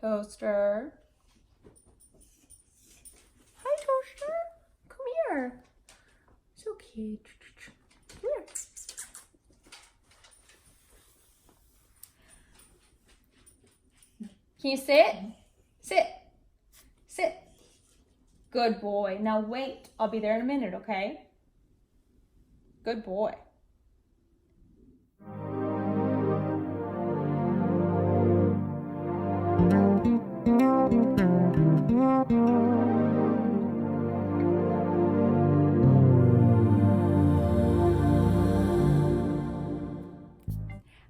Toaster. Hi, Toaster. Come here. So cute. Come here. Can you sit? Sit. Sit. Good boy. Now wait. I'll be there in a minute, okay? Good boy.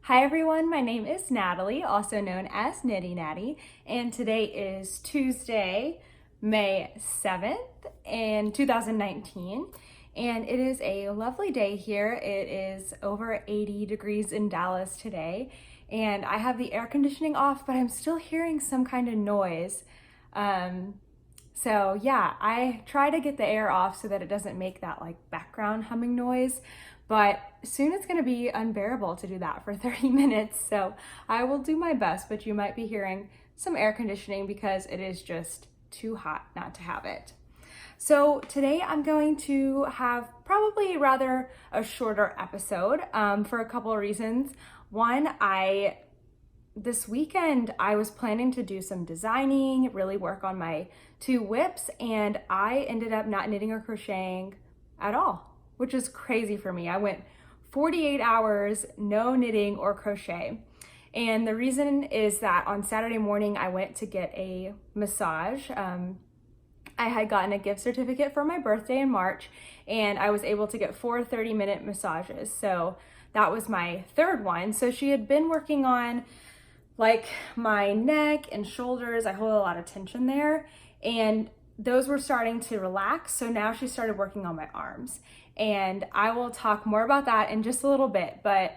Hi everyone, my name is Natalie, also known as Knitty Natty, and today is Tuesday, May 7th in 2019, and it is a lovely day here. It is over 80 degrees in Dallas today, and I have the air conditioning off, but I'm still hearing some kind of noise. So yeah, I try to get the air off so that it doesn't make that like background humming noise, but soon it's gonna be unbearable to do that for 30 minutes. So I will do my best, but you might be hearing some air conditioning because it is just too hot not to have it. So today I'm going to have probably rather a shorter episode for a couple of reasons. One, this weekend I was planning to do some designing, really work on my 2 whips, and I ended up not knitting or crocheting at all, which is crazy for me. I went 48 hours, no knitting or crochet. And the reason is that on Saturday morning, I went to get a massage. I had gotten a gift certificate for my birthday in March, and I was able to get 4 30-minute massages. So that was my 3rd one. So she had been working on like my neck and shoulders. I hold a lot of tension there, and those were starting to relax. So now she started working on my arms, and I will talk more about that in just a little bit. But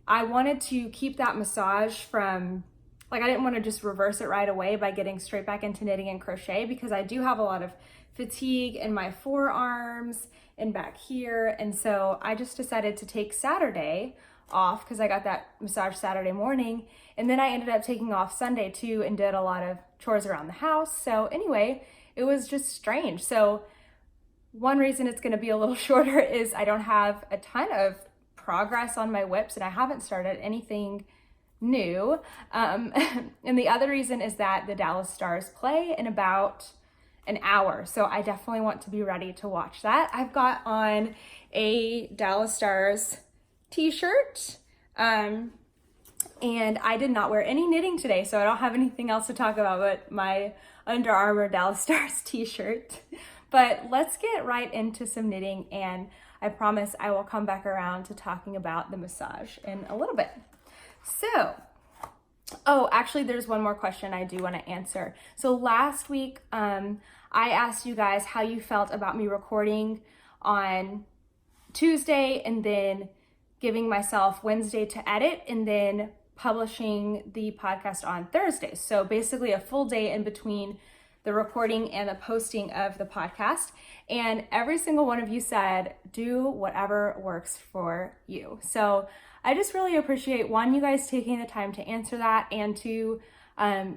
I wanted to keep that massage from, like, I didn't want to just reverse it right away by getting straight back into knitting and crochet, because I do have a lot of fatigue in my forearms and back here. And so I just decided to take Saturday off because I got that massage Saturday morning, and then I ended up taking off Sunday too and did a lot of chores around the house. So anyway, it was just strange. So one reason it's going to be a little shorter is I don't have a ton of progress on my whips, and I haven't started anything new. And the other reason is that the Dallas Stars play in about an hour, so I definitely want to be ready to watch that. I've got on a Dallas Stars t-shirt, and I did not wear any knitting today, so I don't have anything else to talk about but my Under Armour Dallas Stars t-shirt. But let's get right into some knitting, and I promise I will come back around to talking about the massage in a little bit. So, oh, actually there's one more question I do want to answer. So last week, I asked you guys how you felt about me recording on Tuesday and then giving myself Wednesday to edit and then publishing the podcast on Thursday. So basically a full day in between the recording and the posting of the podcast. And every single one of you said, do whatever works for you. So I just really appreciate, one, you guys taking the time to answer that, and two,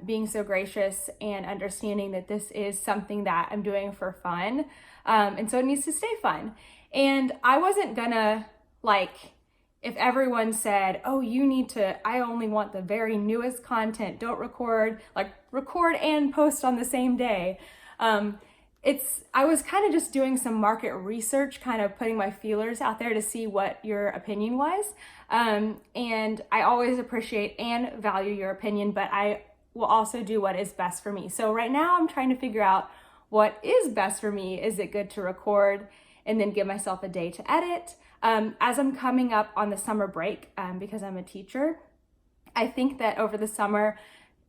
being so gracious and understanding that this is something that I'm doing for fun. And so it needs to stay fun. And I wasn't gonna, like, if everyone said, oh, I only want the very newest content, don't record and post on the same day. I was kind of just doing some market research, kind of putting my feelers out there to see what your opinion was. And I always appreciate and value your opinion, but I will also do what is best for me. So right now I'm trying to figure out what is best for me. Is it good to record and then give myself a day to edit? As I'm coming up on the summer break, because I'm a teacher, I think that over the summer,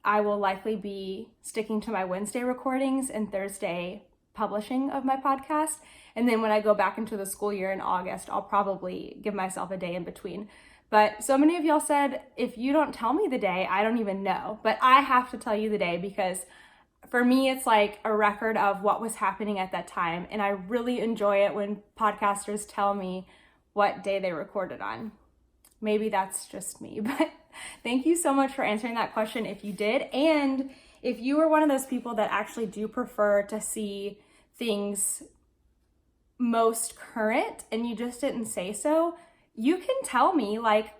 I will likely be sticking to my Wednesday recordings and Thursday publishing of my podcast. And then when I go back into the school year in August, I'll probably give myself a day in between. But so many of y'all said, if you don't tell me the day, I don't even know. But I have to tell you the day, because for me, it's like a record of what was happening at that time. And I really enjoy it when podcasters tell me what day they recorded on. maybe that's just me, but thank you so much for answering that question if you did. And if you are one of those people that actually do prefer to see things most current and you just didn't say so, you can tell me. Like,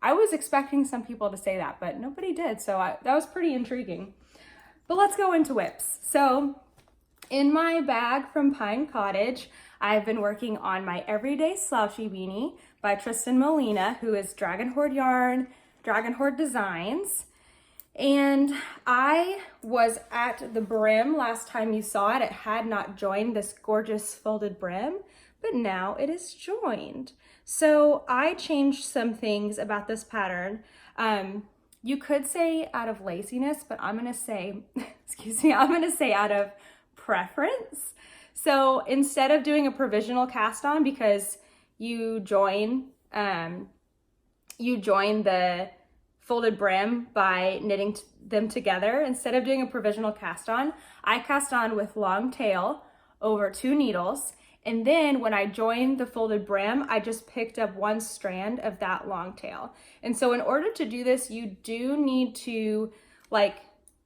I was expecting some people to say that, but nobody did. So that was pretty intriguing. But let's go into whips. So in my bag from Pine Cottage, I've been working on my Everyday Slouchy Beanie by Tristan Molina, who is Dragon Horde Yarn, Dragon Horde Designs. And I was at the brim last time you saw it. It had not joined this gorgeous folded brim, but now it is joined. So I changed some things about this pattern. You could say out of laziness, but I'm gonna say, excuse me, I'm gonna say out of preference. So instead of doing a provisional cast on, because you join the folded brim by knitting them together, instead of doing a provisional cast on, I cast on with long tail over 2 needles. And then when I joined the folded brim, I just picked up 1 strand of that long tail. And so in order to do this, you do need to like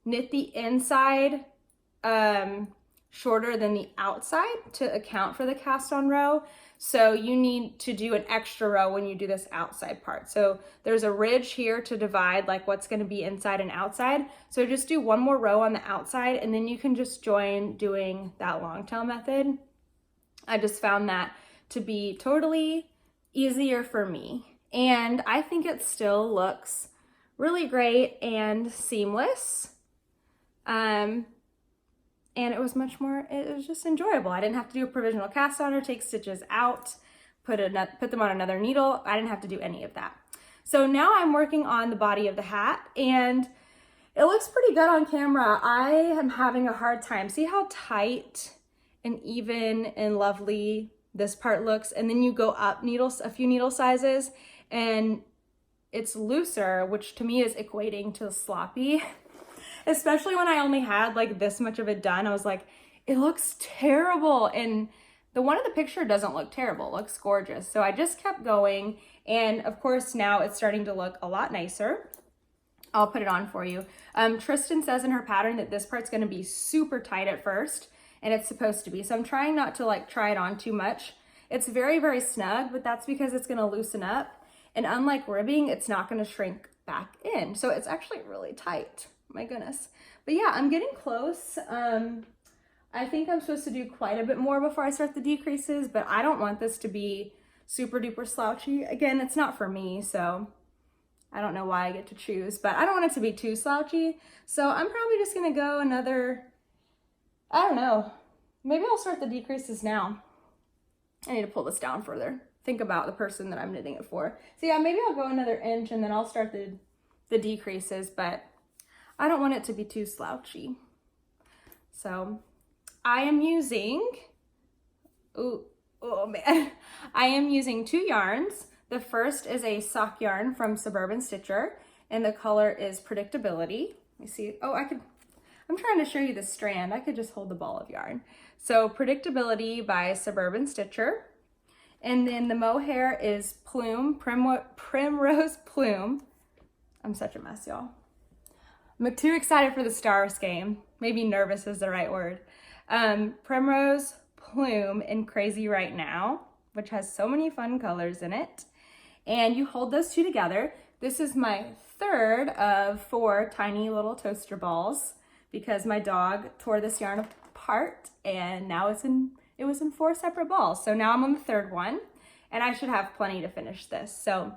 knit the inside shorter than the outside to account for the cast on row. So you need to do an extra row when you do this outside part. So there's a ridge here to divide like what's going to be inside and outside. So just do 1 more row on the outside and then you can just join doing that long tail method. I just found that to be totally easier for me. And I think it still looks really great and seamless. And it was it was just enjoyable. I didn't have to do a provisional cast on or take stitches out, put them on another needle. I didn't have to do any of that. So now I'm working on the body of the hat and it looks pretty good on camera. I am having a hard time. See how tight and even and lovely this part looks? And then you go up a few needle sizes and it's looser, which to me is equating to sloppy. Especially when I only had like this much of it done, I was like, it looks terrible. And the one in the picture doesn't look terrible, it looks gorgeous. So I just kept going. And of course now it's starting to look a lot nicer. I'll put it on for you. Tristan says in her pattern that this part's gonna be super tight at first, and it's supposed to be. So I'm trying not to like try it on too much. It's very, very snug, but that's because it's gonna loosen up. And unlike ribbing, it's not gonna shrink back in. So it's actually really tight. My goodness. But yeah, I'm getting close. I think I'm supposed to do quite a bit more before I start the decreases, but I don't want this to be super duper slouchy. Again, it's not for me, so I don't know why I get to choose, but I don't want it to be too slouchy. So I'm probably just gonna go another, I don't know, maybe I'll start the decreases now. I need to pull this down further. Think about the person that I'm knitting it for. So yeah, maybe I'll go another inch and then I'll start the decreases, but I don't want it to be too slouchy. So I am using, oh man, I am using 2 yarns. The first is a sock yarn from Suburban Stitcher, and the color is Predictability. Let me see. Oh, I'm trying to show you the strand. I could just hold the ball of yarn. So Predictability by Suburban Stitcher. And then the mohair is Primrose Plume. I'm such a mess, y'all. I'm too excited for the stars game. Maybe nervous is the right word. Primrose Plume in Crazy Right Now, which has so many fun colors in it. And you hold those 2 together. This is my third of 4 tiny little toaster balls because my dog tore this yarn apart and now it was in 4 separate balls. So now I'm on the 3rd one and I should have plenty to finish this. So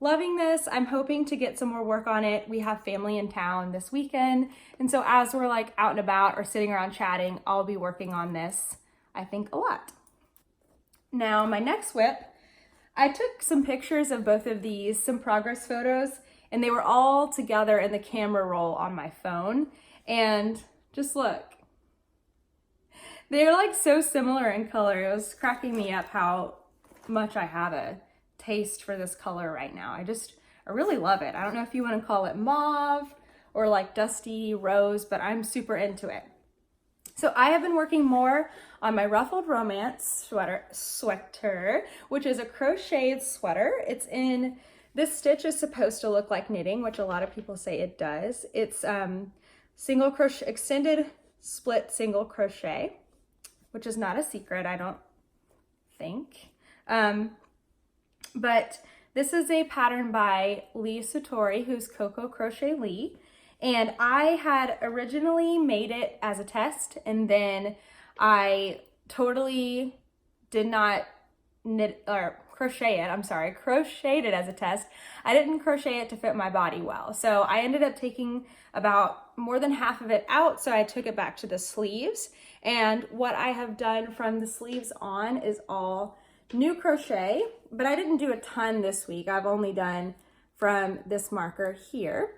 loving this. I'm hoping to get some more work on it. We have family in town this weekend. And so as we're like out and about or sitting around chatting, I'll be working on this, I think, a lot. Now my next whip, I took some pictures of both of these, some progress photos, and they were all together in the camera roll on my phone. And just look, they're like so similar in color. It was cracking me up how much I have a taste for this color right now. I really love it. I don't know if you want to call it mauve or like dusty rose, but I'm super into it. So I have been working more on my Ruffled Romance sweater, which is a crocheted sweater. It's in This stitch is supposed to look like knitting, which a lot of people say it does. It's single crochet, extended split single crochet, which is not a secret, I don't think. But this is a pattern by Lee Satori, who's Coco Crochet Lee. And I had originally made it as a test, and then I totally did not knit or crochet it. I'm sorry, crocheted it as a test. I didn't crochet it to fit my body well. So I ended up taking about more than half of it out. So I took it back to the sleeves. And what I have done from the sleeves on is all new crochet, but I didn't do a ton this week. I've only done from this marker here.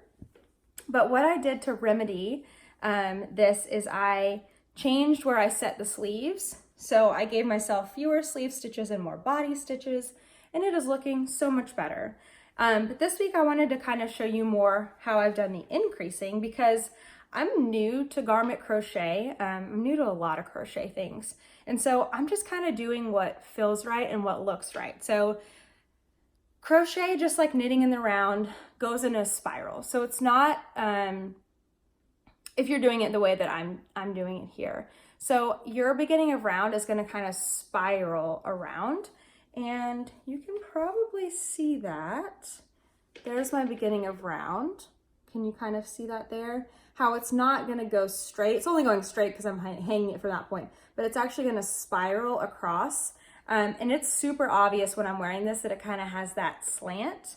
But what I did to remedy this is I changed where I set the sleeves. So I gave myself fewer sleeve stitches and more body stitches, and it is looking so much better. But this week I wanted to kind of show you more how I've done the increasing, because I'm new to garment crochet. I'm new to a lot of crochet things. And so I'm just kind of doing what feels right and what looks right. So crochet, just like knitting in the round, goes in a spiral. So it's not, if you're doing it the way that I'm doing it here. So your beginning of round is going to kind of spiral around, and you can probably see that. There's my beginning of round. Can you kind of see that there? How it's not going to go straight. It's only going straight because I'm hanging it from that point, but it's actually going to spiral across. And it's super obvious when I'm wearing this that it kind of has that slant.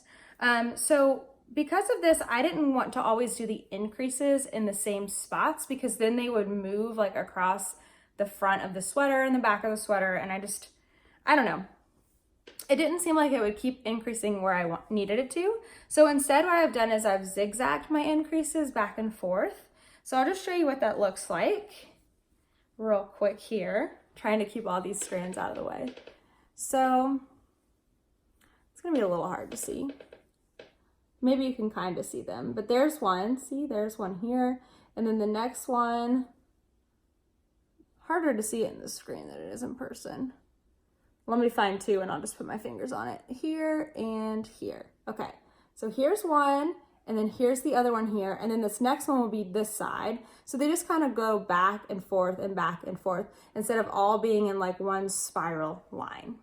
So because of this, I didn't want to always do the increases in the same spots, because then they would move like across the front of the sweater and the back of the sweater. And I don't know. It didn't seem like it would keep increasing where I needed it to. So instead what I've done is I've zigzagged my increases back and forth. So I'll just show you what that looks like real quick here, trying to keep all these strands out of the way. So it's gonna be a little hard to see. Maybe you can kind of see them, but there's one, see, there's one here. And then the next one, harder to see it in the screen than it is in person. Let me find two and I'll just put my fingers on it. Here and here. Okay, so here's one, and then here's the other one here, and then this next one will be this side. So they just kind of go back and forth instead of all being in like one spiral line.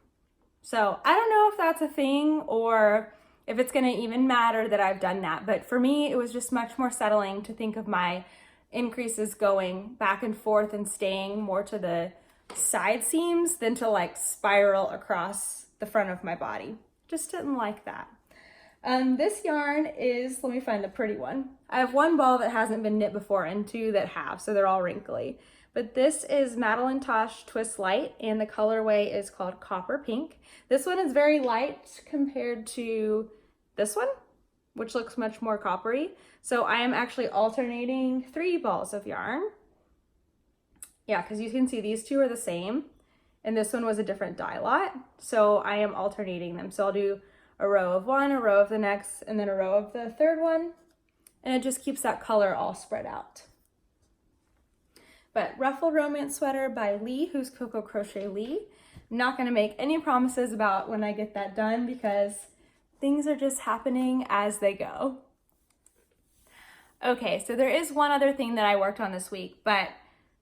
So I don't know if that's a thing or if it's gonna even matter that I've done that, but for me, it was just much more settling to think of my increases going back and forth and staying more to the side seams than to like spiral across the front of my body. Just didn't like that. This yarn is, let me find the pretty one. I have one ball that hasn't been knit before and two that have, so they're all wrinkly. But this is Madeline Tosh Twist Light, and the colorway is called Copper Pink. This one is very light compared to this one, which looks much more coppery. So I am actually alternating 3 balls of yarn. Yeah, because you can see these two are the same, and this one was a different dye lot. So I am alternating them. So I'll do a row of one, a row of the next, and then a row of the third one. And it just keeps that color all spread out. But Ruffled Romance Sweater by Lee, who's Coco Crochet Lee. I'm not gonna make any promises about when I get that done because things are just happening as they go. Okay, so there is one other thing that I worked on this week, but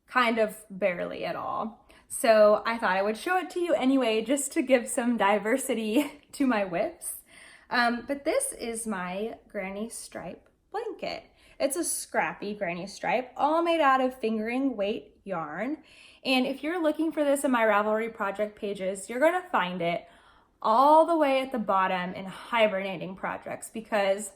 kind of barely at all. So I thought I would show it to you anyway, just to give some diversity to my whips. But this is my granny stripe blanket. It's a scrappy granny stripe, all made out of fingering weight yarn. And if you're looking for this in my Ravelry project pages, you're gonna find it all the way at the bottom in hibernating projects, because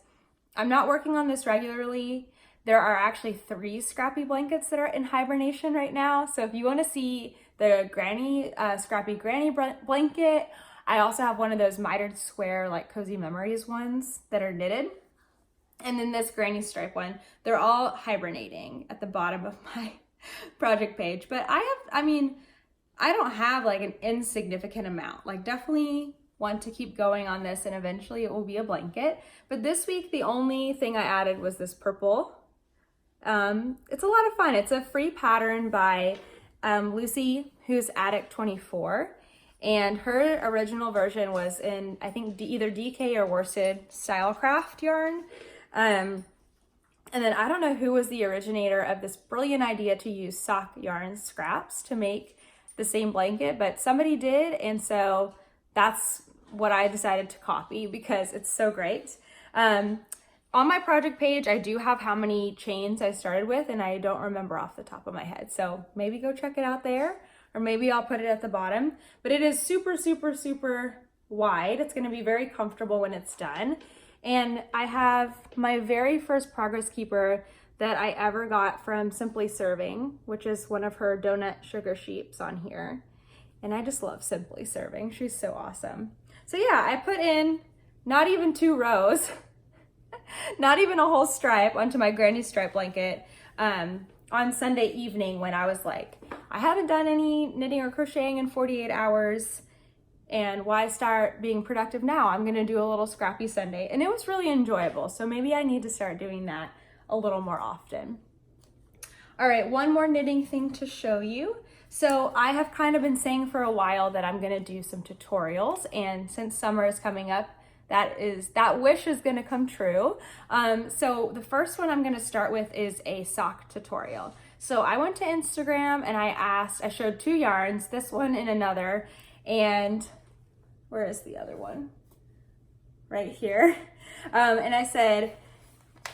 I'm not working on this regularly. There are actually 3 scrappy blankets that are in hibernation right now. So if you wanna see the scrappy granny blanket, I also have one of those mitered square like Cozy Memories ones that are knitted. And then this granny stripe one, they're all hibernating at the bottom of my project page. But I don't have like an insignificant amount. Like definitely want to keep going on this, and eventually it will be a blanket. But this week, the only thing I added was this purple. It's a lot of fun. It's a free pattern by Lucy, who's Addict 24. And her original version was in, I think, either DK or worsted Stylecraft yarn. And then I don't know who was the originator of this brilliant idea to use sock yarn scraps to make the same blanket, but somebody did, and so that's what I decided to copy because it's so great. On my project page, I do have how many chains I started with, and I don't remember off the top of my head, so maybe go check it out there, or maybe I'll put it at the bottom. But it is super, super, super wide. It's going to be very comfortable when it's done. And I have my very first Progress Keeper that I ever got from Simply Serving, which is one of her donut sugar sheeps on here. And I just love Simply Serving. She's so awesome. So yeah, I put in not even 2 rows, not even a whole stripe onto my granny stripe blanket on Sunday evening when I was like, I haven't done any knitting or crocheting in 48 hours. And why start being productive now? I'm gonna do a little scrappy Sunday. And it was really enjoyable. So maybe I need to start doing that a little more often. All right, one more knitting thing to show you. So I have kind of been saying for a while that I'm gonna do some tutorials. And since summer is coming up, that wish is gonna come true. So the first one I'm gonna start with is a sock tutorial. So I went to Instagram and I showed 2 yarns, this one and another. And where is the other one? Right here. And I said,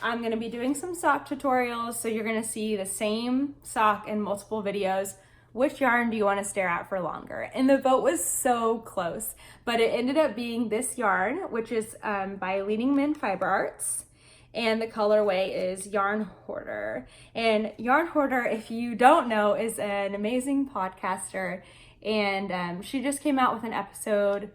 I'm gonna be doing some sock tutorials, so you're gonna see the same sock in multiple videos. Which yarn do you wanna stare at for longer? And the vote was so close, but it ended up being this yarn, which is by Leading Men Fiber Arts. And the colorway is Yarn Hoarder. And Yarn Hoarder, if you don't know, is an amazing podcaster. And she just came out with an episode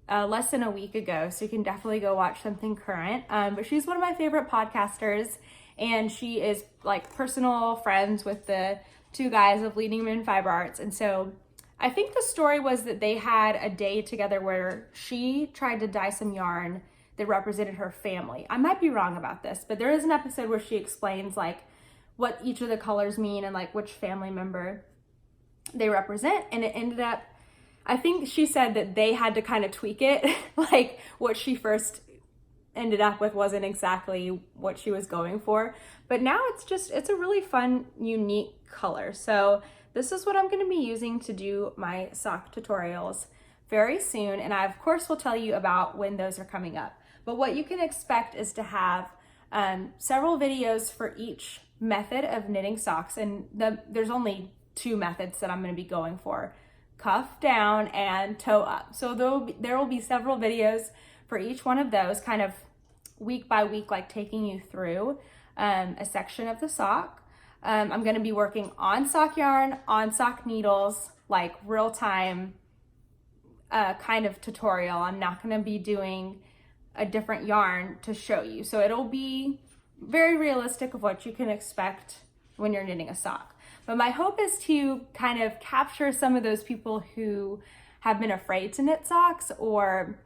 less than a week ago, so you can definitely go watch something current. But she's one of my favorite podcasters, and she is like personal friends with the 2 guys of Leading Men Fiber Arts. And so I think the story was that they had a day together where she tried to dye some yarn that represented her family. I might be wrong about this, but there is an episode where she explains like what each of the colors mean and like which family member they represent. And it ended up, I think she said that they had to kind of tweak it. Like what she first ended up with wasn't exactly what she was going for. But now it's a really fun, unique color. So this is what I'm gonna be using to do my sock tutorials very soon. And I, of course, will tell you about when those are coming up. But what you can expect is to have several videos for each method of knitting socks. And there's only 2 methods that I'm going to be going for: cuff down and toe up. So there will be several videos for each one of those, kind of week by week, like taking you through a section of the sock. I'm going to be working on sock yarn, on sock needles, like real time kind of tutorial. I'm not going to be doing a different yarn to show you. So it'll be very realistic of what you can expect when you're knitting a sock. But my hope is to kind of capture some of those people who have been afraid to knit socks or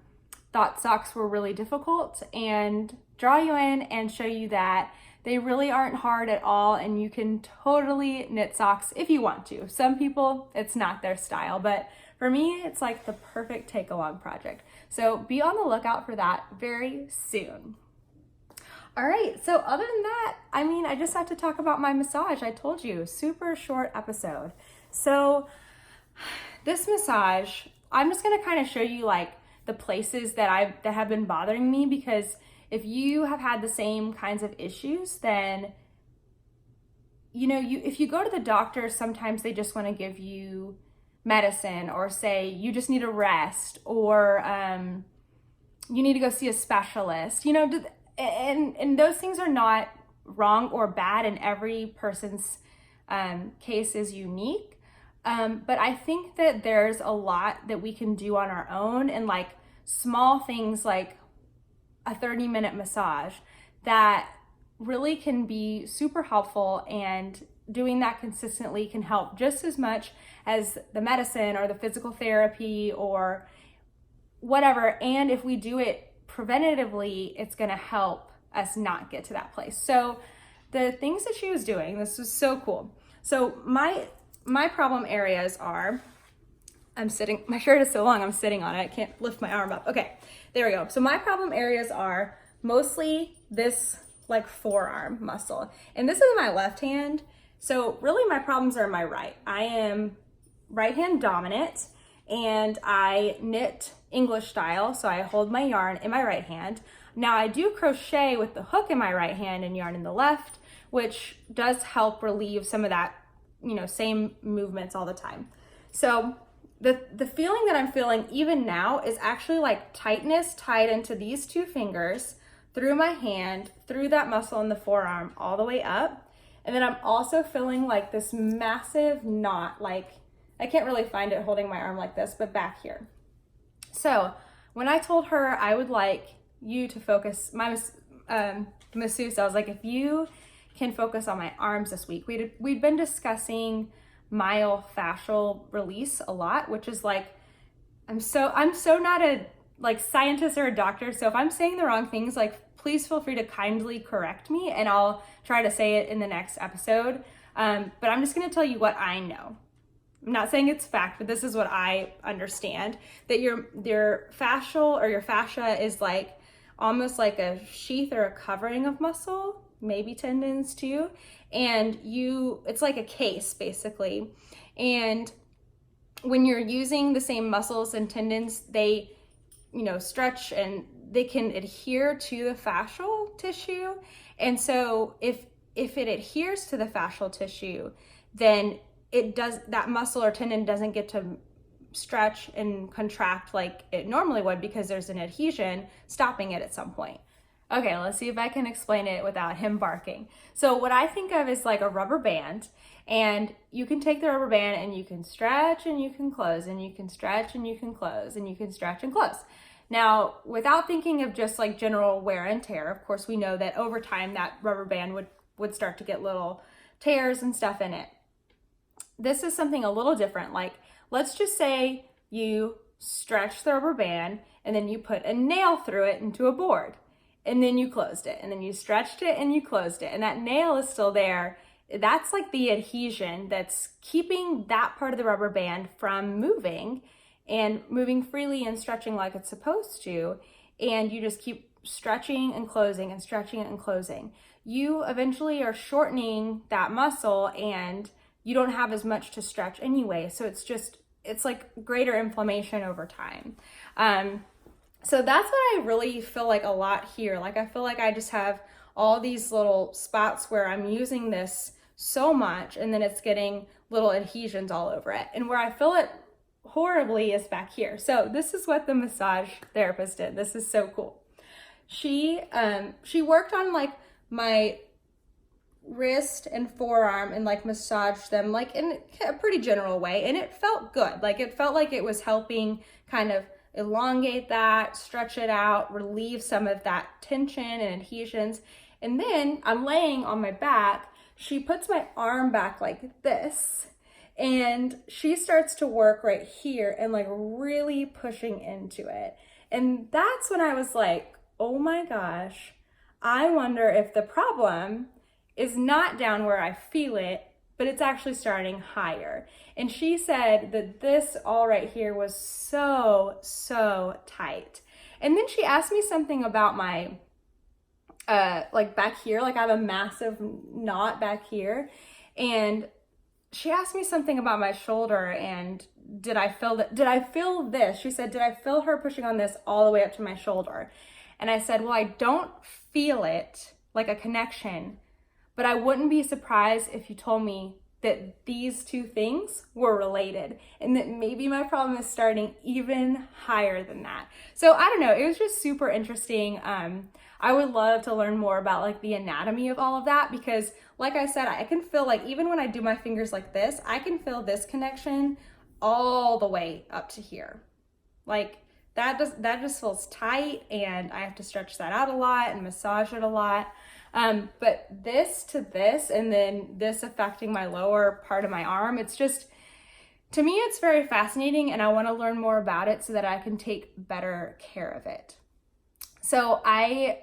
thought socks were really difficult, and draw you in and show you that they really aren't hard at all, and you can totally knit socks if you want to. Some people, it's not their style, but for me, it's like the perfect take-along project. So be on the lookout for that very soon. All right, so other than that, I mean, I just have to talk about my massage. I told you, super short episode. So this massage, I'm just gonna kind of show you like the places that have been bothering me, because if you have had the same kinds of issues, then if you go to the doctor, sometimes they just want to give you medicine or say you just need a rest, or you need to go see a specialist, and those things are not wrong or bad, and every person's case is unique. But I think that there's a lot that we can do on our own, and like small things like a 30-minute massage that really can be super helpful, and doing that consistently can help just as much as the medicine or the physical therapy or whatever. And if we do it preventatively, it's going to help us not get to that place. So the things that she was doing, this was so cool. So my problem areas are I'm sitting, my shirt is so long, I'm sitting on it. I can't lift my arm up. Okay, there we go. So my problem areas are mostly this like forearm muscle. And this is my left hand. So really my problems are my right. I am right hand dominant and I knit English style. So I hold my yarn in my right hand. Now I do crochet with the hook in my right hand and yarn in the left, which does help relieve some of that, you know, same movements all the time. So the feeling that I'm feeling even now is actually like tightness tied into these two fingers, through my hand, through that muscle in the forearm, all the way up. And then I'm also feeling like this massive knot, like I can't really find it holding my arm like this, but back here. So when I told her I would like you to focus, my masseuse, I was like, if you can focus on my arms this week. We'd been discussing myofascial release a lot, which is like, I'm so not a like scientist or a doctor. So if I'm saying the wrong things, like please feel free to kindly correct me and I'll try to say it in the next episode. But I'm just going to tell you what I know. I'm not saying it's fact, but this is what I understand, that your fascial or your fascia is like almost like a sheath or a covering of muscle, maybe tendons too. And it's like a case basically. And when you're using the same muscles and tendons, they, you know, stretch and they can adhere to the fascial tissue. And so if it adheres to the fascial tissue, then that muscle or tendon doesn't get to stretch and contract like it normally would because there's an adhesion stopping it at some point. Okay, let's see if I can explain it without him barking. So what I think of is like a rubber band, and you can take the rubber band and you can stretch and you can close and you can stretch and you can close and you can stretch and close. Now, without thinking of just like general wear and tear, of course we know that over time that rubber band would start to get little tears and stuff in it. This is something a little different. Like, let's just say you stretch the rubber band and then you put a nail through it into a board. And then you closed it, and then you stretched it and you closed it, and that nail is still there. That's like the adhesion that's keeping that part of the rubber band from moving and moving freely and stretching like it's supposed to. And you just keep stretching and closing and stretching and closing. You eventually are shortening that muscle and you don't have as much to stretch anyway. So it's like greater inflammation over time. So that's what I really feel like a lot here. Like I feel like I just have all these little spots where I'm using this so much and then it's getting little adhesions all over it. And where I feel it horribly is back here. So this is what the massage therapist did. This is so cool. She worked on like my wrist and forearm and like massaged them like in a pretty general way. And it felt good. Like it felt like it was helping kind of elongate that, stretch it out, relieve some of that tension and adhesions. And then I'm laying on my back. She puts my arm back like this and she starts to work right here and like really pushing into it. And that's when I was like, oh my gosh, I wonder if the problem is not down where I feel it, but it's actually starting higher. And she said that this all right here was so tight. And then she asked me something about my, like back here, like I have a massive knot back here. And she asked me something about my shoulder and did I feel this? She said, did I feel her pushing on this all the way up to my shoulder? And I said, well, I don't feel it like a connection, but I wouldn't be surprised if you told me that these two things were related and that maybe my problem is starting even higher than that. So I don't know, it was just super interesting. I would love to learn more about like the anatomy of all of that because like I said, I can feel like even when I do my fingers like this, I can feel this connection all the way up to here. Like that just feels tight and I have to stretch that out a lot and massage it a lot. But this to this and then this affecting my lower part of my arm, it's just, to me, it's very fascinating and I want to learn more about it so that I can take better care of it. So I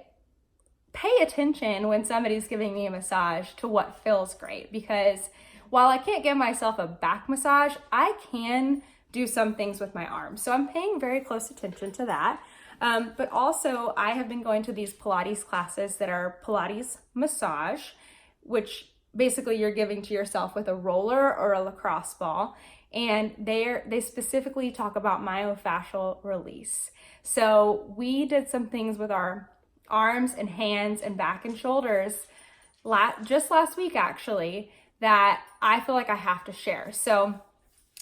pay attention when somebody's giving me a massage to what feels great because while I can't give myself a back massage, I can do some things with my arms. So I'm paying very close attention to that. But also I have been going to these Pilates classes that are Pilates massage, which basically you're giving to yourself with a roller or a lacrosse ball. And they specifically talk about myofascial release. So we did some things with our arms and hands and back and shoulders just last week actually, that I feel like I have to share. So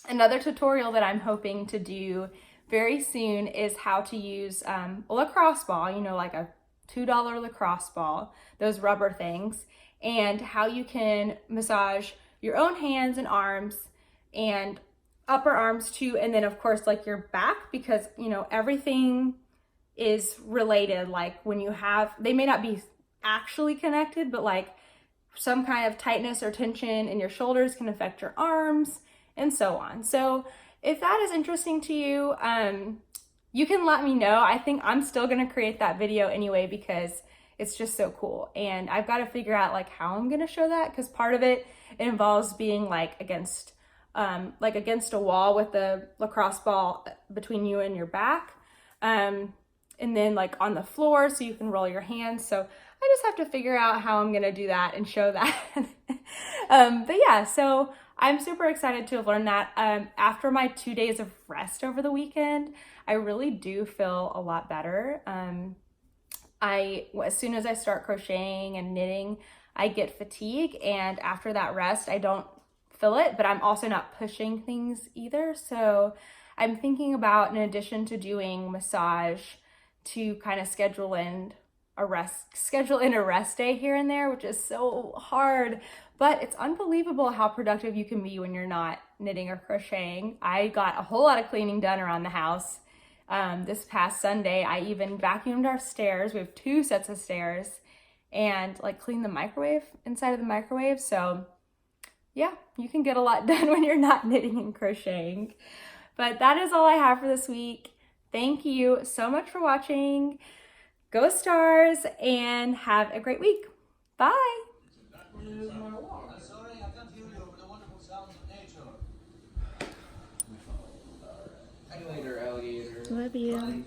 another tutorial that I'm hoping to do very soon is how to use a lacrosse ball, you know, like a $2 lacrosse ball, those rubber things, and how you can massage your own hands and arms and upper arms too, and then of course like your back, because you know everything is related. Like when you have, they may not be actually connected, but like some kind of tightness or tension in your shoulders can affect your arms and so on. So if that is interesting to you, you can let me know. I think I'm still gonna create that video anyway because it's just so cool. And I've got to figure out like how I'm gonna show that, because part of it involves being like against a wall with the lacrosse ball between you and your back. And then like on the floor so you can roll your hands. So I just have to figure out how I'm gonna do that and show that. But yeah, so I'm super excited to have learned that. After my 2 days of rest over the weekend, I really do feel a lot better. As soon as I start crocheting and knitting, I get fatigue, and after that rest, I don't feel it, but I'm also not pushing things either. So I'm thinking about, in addition to doing massage, to kind of schedule in a rest day here and there, which is so hard, but it's unbelievable how productive you can be when you're not knitting or crocheting. I got a whole lot of cleaning done around the house. This past Sunday, I even vacuumed our stairs. We have 2 sets of stairs, and like cleaned the microwave, inside of the microwave. So yeah, you can get a lot done when you're not knitting and crocheting. But that is all I have for this week. Thank you so much for watching. Go Stars, and have a great week. Bye. Alligator. Love you.